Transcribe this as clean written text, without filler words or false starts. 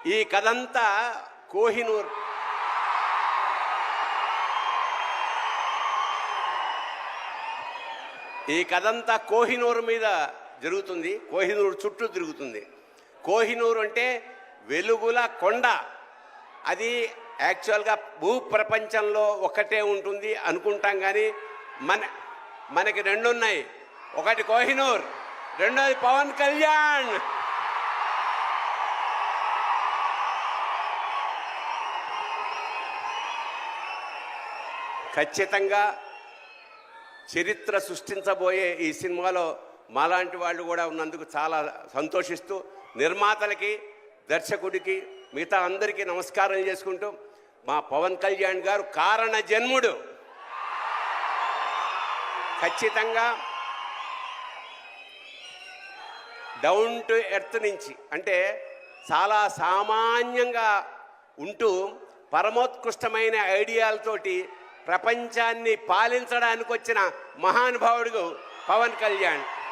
ఈ కథంతా కోహినూర్ మీద జరుగుతుంది. కోహినూర్ చుట్టూ తిరుగుతుంది. కోహినూర్ అంటే వెలుగుల కొండ. అది యాక్చువల్గా భూప్రపంచంలో ఒక్కటే ఉంటుంది అనుకుంటాం, కానీ మనకి రెండు ఉన్నాయి. ఒకటి కోహినూర్, రెండోది పవన్ కళ్యాణ్. ఖచ్చితంగా చరిత్ర సృష్టించబోయే ఈ సినిమాలో మాలాంటి వాళ్ళు కూడా ఉన్నందుకు చాలా సంతోషిస్తూ, నిర్మాతలకి, దర్శకుడికి, మిగతా అందరికీ నమస్కారం చేసుకుంటూ, మా పవన్ కళ్యాణ్ గారు కారణ జన్ముడు. ఖచ్చితంగా డౌన్ టు ఎర్త్ నుంచి, అంటే చాలా సామాన్యంగా ఉంటూ పరమోత్కృష్టమైన ఐడియాలతోటి ప్రపంచాన్ని పాలించడానికి వచ్చిన మహానుభావుడు పవన్ కళ్యాణ్.